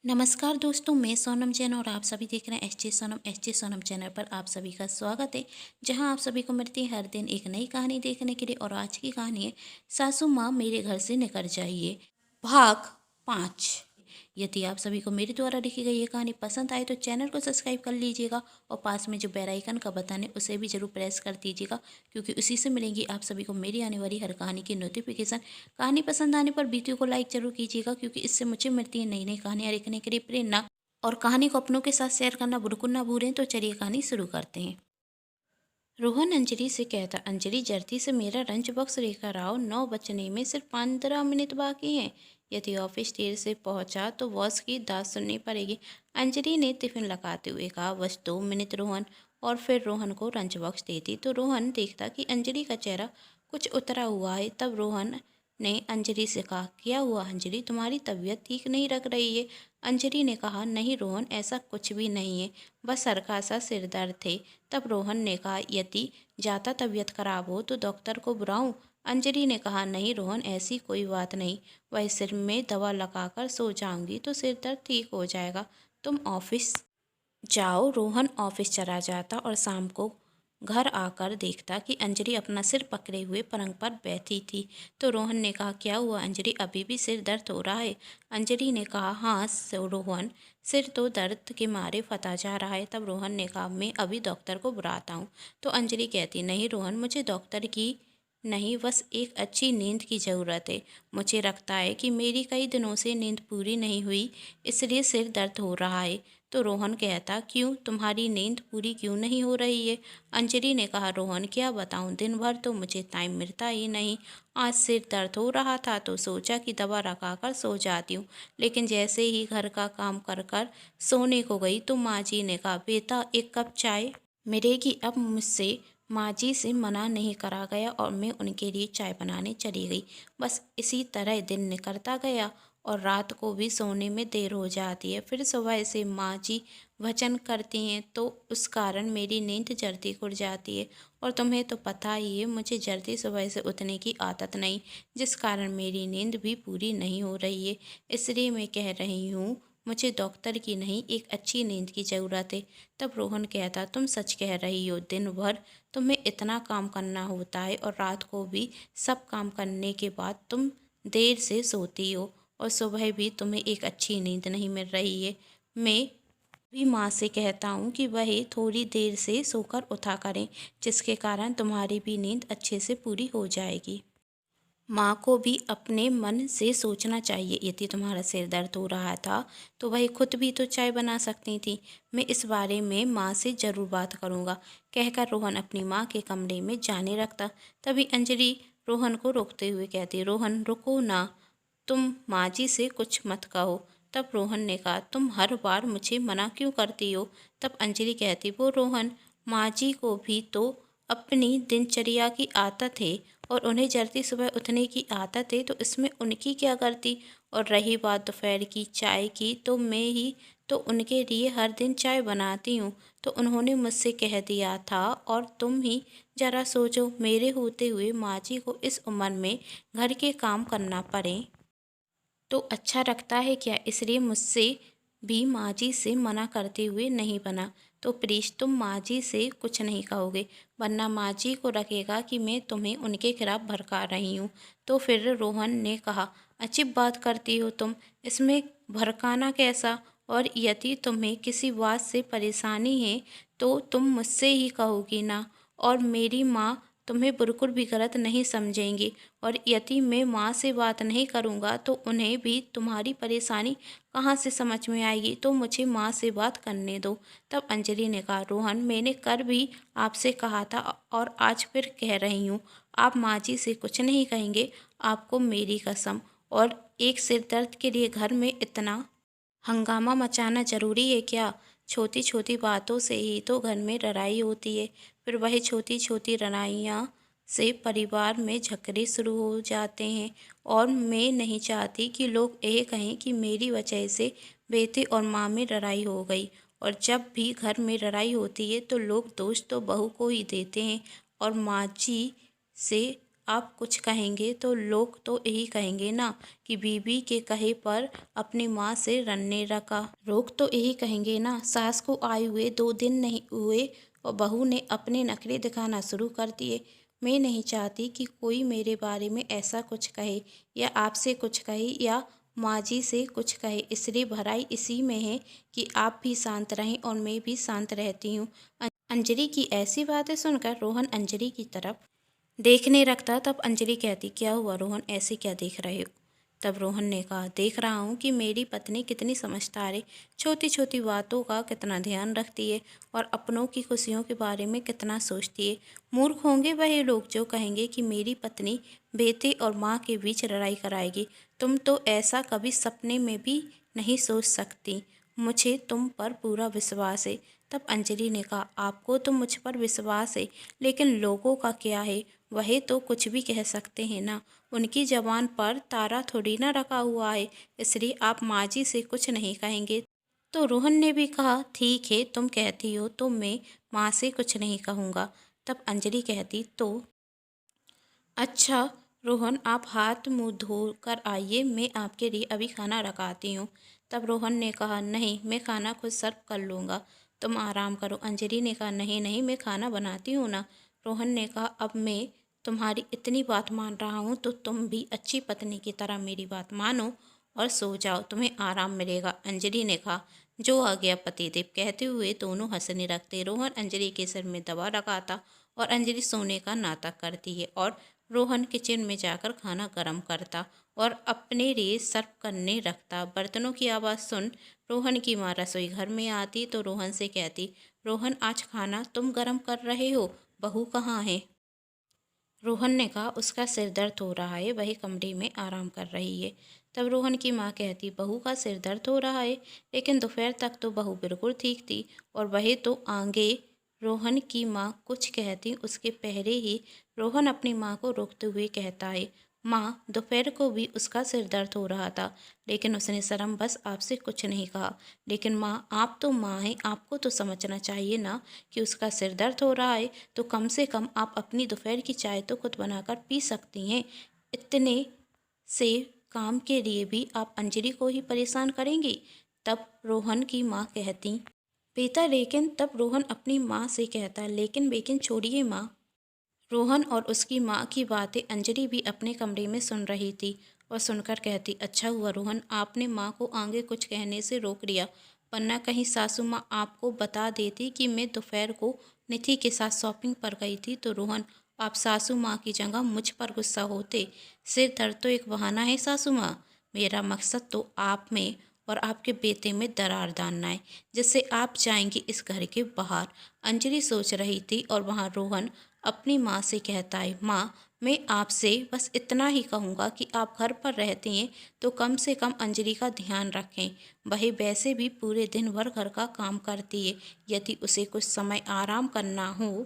नमस्कार दोस्तों, मैं सोनम जैन और आप सभी देख रहे हैं एस जे सोनम चैनल पर। आप सभी का स्वागत है, जहां आप सभी को मिलती है हर दिन एक नई कहानी देखने के लिए। और आज की कहानी है सासू माँ मेरे घर से निकल जाइए, भाग 5। यदि आप सभी को मेरे द्वारा लिखी गई ये कहानी पसंद आए तो चैनल को सब्सक्राइब कर लीजिएगा और पास में जो बेल आइकन का बटन है उसे भी जरूर प्रेस कर दीजिएगा, क्योंकि उसी से मिलेंगी आप सभी को मेरी आने वाली हर कहानी की नोटिफिकेशन। कहानी पसंद आने पर वीडियो को लाइक जरूर कीजिएगा, क्योंकि इससे मुझे मिलती है नई नई कहानियाँ लिखने के लिए प्रेरणा। और कहानी को अपनों के साथ शेयर करना बिल्कुल ना भूलें। तो चलिए कहानी शुरू करते हैं। रोहन अंजलि से कहता, अंजलि जल्दी से मेरा लंच बॉक्स लेकर आओ, 9 बजने में सिर्फ 15 मिनट बाकी हैं। यदि ऑफिस देर से पहुंचा तो बॉस की दाद सुननी पड़ेगी। अंजलि ने टिफिन लगाते हुए कहा, बस 2 मिनट रोहन। और फिर रोहन को लंच बॉक्स देती तो रोहन देखता कि अंजलि का चेहरा कुछ उतरा हुआ है। तब रोहन ने अंजलि से कहा, क्या हुआ अंजलि, तुम्हारी तबीयत ठीक नहीं लग रही है। अंजलि ने कहा, नहीं रोहन, ऐसा कुछ भी नहीं है, बस हल्का सा सिर दर्द थे। तब रोहन ने कहा, यदि ज़्यादा तबीयत खराब हो तो डॉक्टर को बुलाऊं। अंजलि ने कहा, नहीं रोहन, ऐसी कोई बात नहीं, वही सिर में दवा लगाकर सो जाऊंगी तो सिर दर्द ठीक हो जाएगा। तुम ऑफिस जाओ। रोहन ऑफिस चला जाता और शाम को घर आकर देखता कि अंजलि अपना सिर पकड़े हुए पलंग पर बैठी थी। तो रोहन ने कहा, क्या हुआ अंजलि, अभी भी सिर दर्द हो रहा है। अंजलि ने कहा, हाँ रोहन, सिर तो दर्द के मारे फटा जा रहा है। तब रोहन ने कहा, मैं अभी डॉक्टर को बुलाता हूँ। तो अंजलि कहती, नहीं रोहन, मुझे डॉक्टर की नहीं, बस एक अच्छी नींद की ज़रूरत है। मुझे लगता है कि मेरी कई दिनों से नींद पूरी नहीं हुई, इसलिए सिर दर्द हो रहा है। तो रोहन कहता, क्यों, तुम्हारी नींद पूरी क्यों नहीं हो रही है। अंजलि ने कहा, रोहन क्या बताऊं, दिन भर तो मुझे टाइम मिलता ही नहीं। आज सिर दर्द हो रहा था तो सोचा कि दवा लगाकर सो जाती हूँ, लेकिन जैसे ही घर का काम कर कर सोने को गई तो माँ जी ने कहा, बेटा एक कप चाय मिलेगी। अब मुझसे माँ जी से मना नहीं करा गया और मैं उनके लिए चाय बनाने चली गई। बस इसी तरह दिन निकलता गया और रात को भी सोने में देर हो जाती है। फिर सुबह से माँ जी भजन करती हैं तो उस कारण मेरी नींद जल्दी खुल जाती है। और तुम्हें तो पता ही है, मुझे जल्दी सुबह से उठने की आदत नहीं, जिस कारण मेरी नींद भी पूरी नहीं हो रही है। इसलिए मैं कह रही हूँ, मुझे डॉक्टर की नहीं, एक अच्छी नींद की ज़रूरत है। तब रोहन कहता, तुम सच कह रही हो, दिन भर तुम्हें इतना काम करना होता है और रात को भी सब काम करने के बाद तुम देर से सोती हो और सुबह भी तुम्हें एक अच्छी नींद नहीं मिल रही है। मैं भी माँ से कहता हूँ कि वह थोड़ी देर से सोकर उठा करें, जिसके कारण तुम्हारी भी नींद अच्छे से पूरी हो जाएगी। माँ को भी अपने मन से सोचना चाहिए, यदि तुम्हारा सिर दर्द हो रहा था तो वह खुद भी तो चाय बना सकती थी। मैं इस बारे में माँ से ज़रूर बात करूँगा, कहकर रोहन अपनी माँ के कमरे में जाने लगता। तभी अंजलि रोहन को रोकते हुए कहती, रोहन रुको ना, तुम माँ जी से कुछ मत कहो। तब रोहन ने कहा, तुम हर बार मुझे मना क्यों करती हो। तब अंजलि कहती, वो रोहन, माँ जी को भी तो अपनी दिनचर्या की आदत है और उन्हें जल्दी सुबह उठने की आदत है, तो इसमें उनकी क्या गलती। और रही बात दोपहर की चाय की, तो मैं ही तो उनके लिए हर दिन चाय बनाती हूँ, तो उन्होंने मुझसे कह दिया था। और तुम ही जरा सोचो, मेरे होते हुए माँ जी को इस उम्र में घर के काम करना पड़े तो अच्छा लगता है क्या। इसलिए मुझसे भी माँ जी से मना करते हुए नहीं बना। तो प्लीज़ तुम माँ जी से कुछ नहीं कहोगे, वरना माँ जी को लगेगा कि मैं तुम्हें उनके खिलाफ भड़का रही हूँ। तो फिर रोहन ने कहा, अजीब बात करती हो तुम, इसमें भड़काना कैसा। और यदि तुम्हें किसी बात से परेशानी है तो तुम मुझसे ही कहोगी ना, और मेरी माँ तुम्हें बिल्कुल भी गलत नहीं समझेंगी। और यदि मैं माँ से बात नहीं करूँगा तो उन्हें भी तुम्हारी परेशानी कहाँ से समझ में आएगी, तो मुझे माँ से बात करने दो। तब अंजलि ने कहा, रोहन, मैंने कल भी आपसे कहा था और आज फिर कह रही हूँ, आप माँ जी से कुछ नहीं कहेंगे, आपको मेरी कसम। और एक सिर दर्द के लिए घर में इतना हंगामा मचाना ज़रूरी है क्या। छोटी छोटी बातों से ही तो घर में लड़ाई होती है, फिर वही छोटी छोटी लड़ाइयाँ से परिवार में झगड़े शुरू हो जाते हैं। और मैं नहीं चाहती कि लोग ये कहें कि मेरी वजह से बेटे और माँ में लड़ाई हो गई। और जब भी घर में लड़ाई होती है तो लोग दोष तो बहू को ही देते हैं और माँ जी से आप कुछ कहेंगे तो लोग तो यही कहेंगे ना कि बीवी के कहे पर अपनी माँ से रन्ने रखा। लोग तो यही कहेंगे ना, सास को आए हुए 2 दिन नहीं हुए और बहू ने अपने नखरे दिखाना शुरू कर दिए। मैं नहीं चाहती कि कोई मेरे बारे में ऐसा कुछ कहे या आपसे कुछ कहे या माँ जी से कुछ कहे, इसलिए भलाई इसी में है कि आप भी शांत रहें और मैं भी शांत रहती हूँ। अंजलि की ऐसी बातें सुनकर रोहन अंजलि की तरफ देखने लगता। तब अंजलि कहती, क्या हुआ रोहन, ऐसे क्या देख रहे हो? तब रोहन ने कहा, देख रहा हूँ कि मेरी पत्नी कितनी समझदार है, छोटी छोटी बातों का कितना ध्यान रखती है और अपनों की खुशियों के बारे में कितना सोचती है। मूर्ख होंगे वही लोग जो कहेंगे कि मेरी पत्नी बेटे और माँ के बीच लड़ाई कराएगी। तुम तो ऐसा कभी सपने में भी नहीं सोच सकती। मुझे तुम पर पूरा विश्वास है। तब अंजलि ने कहा, आपको तो मुझ पर विश्वास है, लेकिन लोगों का क्या है? वह तो कुछ भी कह सकते हैं ना, उनकी जबान पर तारा थोड़ी ना रखा हुआ है, इसलिए आप माँ जी से कुछ नहीं कहेंगे। तो रोहन ने भी कहा, ठीक है, तुम कहती हो तो मैं माँ से कुछ नहीं कहूँगा। तब अंजलि कहती, तो अच्छा रोहन, आप हाथ मुंह धो कर आइए, मैं आपके लिए अभी खाना रखाती हूँ। तब रोहन ने कहा, नहीं, मैं खाना खुद सर्व कर लूँगा, तुम आराम करो। अंजलि ने कहा, नहीं नहीं, मैं खाना बनाती हूँ ना। रोहन ने कहा, अब मैं तुम्हारी इतनी बात मान रहा हूँ तो तुम भी अच्छी पत्नी की तरह मेरी बात मानो और सो जाओ, तुम्हें आराम मिलेगा। अंजलि ने कहा, जो आ गया पतिदेव। कहते हुए दोनों हंसने लगते। रोहन अंजलि के सिर में दबा लगाता और अंजलि सोने का नाटक करती है और रोहन किचन में जाकर खाना गर्म करता और अपने लिए सर्व करने रखता। बर्तनों की आवाज़ सुन रोहन की माँ रसोई घर में आती तो रोहन से कहती, रोहन, आज खाना तुम गर्म कर रहे हो, बहू कहाँ है? रोहन ने कहा, उसका सिर दर्द हो रहा है, वही कमरे में आराम कर रही है। तब रोहन की माँ कहती, बहू का सिर दर्द हो रहा है, लेकिन दोपहर तक तो बहू बिल्कुल ठीक थी और वह तो आगे। रोहन की माँ कुछ कहती उसके पहले ही रोहन अपनी माँ को रोकते हुए कहता है, माँ, दोपहर को भी उसका सिर दर्द हो रहा था, लेकिन उसने शर्म बस आपसे कुछ नहीं कहा। लेकिन माँ, आप तो माँ हैं, आपको तो समझना चाहिए ना कि उसका सिर दर्द हो रहा है तो कम से कम आप अपनी दोपहर की चाय तो खुद बनाकर पी सकती हैं। इतने से काम के लिए भी आप अंजलि को ही परेशान करेंगी? तब रोहन की माँ कहती, बेटा लेकिन। तब रोहन अपनी माँ से कहता, लेकिन बेकिन छोड़िए माँ। रोहन और उसकी माँ की बातें अंजलि भी अपने कमरे में सुन रही थी और सुनकर कहती, अच्छा हुआ रोहन, आपने माँ को आगे कुछ कहने से रोक लिया, वरना कहीं सासू माँ आपको बता देती कि मैं दोपहर को निधि के साथ शॉपिंग पर गई थी। तो रोहन, आप सासू माँ की जगह मुझ पर गुस्सा होते। सिर दर्द तो एक बहाना है सासू माँ, मेरा मकसद तो आप में और आपके बेटे में दरार डालना है, जिससे आप जाएंगी इस घर के बाहर। अंजलि सोच रही थी और वहाँ रोहन अपनी माँ से कहता है, माँ, मैं आपसे बस इतना ही कहूँगा कि आप घर पर रहती हैं तो कम से कम अंजलि का ध्यान रखें। वह वैसे भी पूरे दिन भर घर का काम करती है, यदि उसे कुछ समय आराम करना हो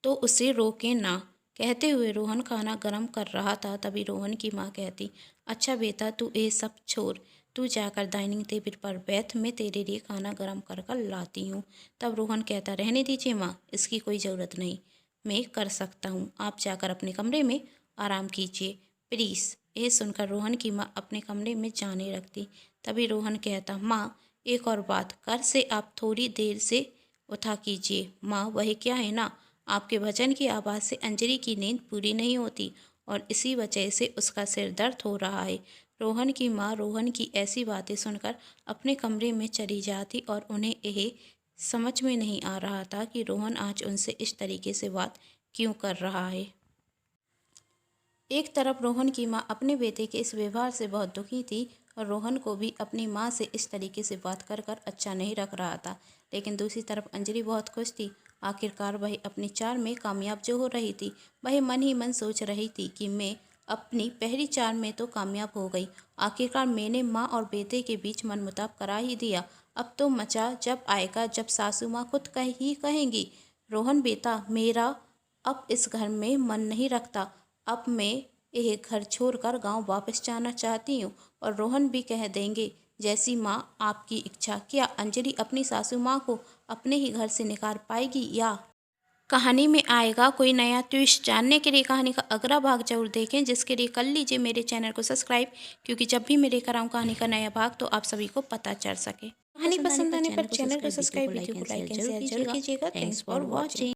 तो उसे रोके ना। कहते हुए रोहन खाना गर्म कर रहा था। तभी रोहन की माँ कहती, अच्छा बेटा, तू ये सब छोड़, तू जाकर डाइनिंग टेबल पर बैठ, मैं तेरे लिए खाना गर्म कर कर लाती हूँ। तब रोहन कहता, रहने दीजिए माँ, इसकी कोई ज़रूरत नहीं, मैं कर सकता हूँ, आप जाकर अपने कमरे में आराम कीजिए प्लीज़। ये सुनकर रोहन की माँ अपने कमरे में जाने लगती। तभी रोहन कहता, माँ, एक और बात, कर से आप थोड़ी देर से उठा कीजिए। माँ, वही क्या है ना, आपके भजन की आवाज़ से अंजलि की नींद पूरी नहीं होती और इसी वजह से उसका सिर दर्द हो रहा है। रोहन की माँ रोहन की ऐसी बातें सुनकर अपने कमरे में चली जाती और उन्हें यह समझ में नहीं आ रहा था कि रोहन आज उनसे इस तरीके से बात क्यों कर रहा है। एक तरफ रोहन की माँ अपने बेटे के इस व्यवहार से बहुत दुखी थी और रोहन को भी अपनी माँ से इस तरीके से बात कर कर अच्छा नहीं रख रहा था। लेकिन दूसरी तरफ अंजलि बहुत खुश थी। आखिरकार वह अपनी चाल में कामयाब जो हो रही थी, वह मन ही मन सोच रही थी कि मैं अपनी पहली चाल में तो कामयाब हो गई। आखिरकार मैंने माँ और बेटे के बीच मनमुटाव करा ही दिया। अब तो मचा जब आएगा जब सासू माँ खुद ही कहेंगी, रोहन बेटा, मेरा अब इस घर में मन नहीं रखता, अब मैं यह घर छोड़कर गांव वापस जाना चाहती हूँ। और रोहन भी कह देंगे, जैसी माँ आपकी इच्छा। क्या अंजलि अपनी सासू माँ को अपने ही घर से निकाल पाएगी या कहानी में आएगा कोई नया ट्विस्ट। जानने के लिए कहानी का अगला भाग जरूर देखें, जिसके लिए कर लीजिए मेरे चैनल को सब्सक्राइब, क्योंकि जब भी मैं लेकर आऊँ कहानी का नया भाग तो आप सभी को पता चल सके। कहानी पसंद आने पर चैनल को सब्सक्राइब, वीडियो को लाइक एंड शेयर जरूर कीजिएगा। Thanks for watching.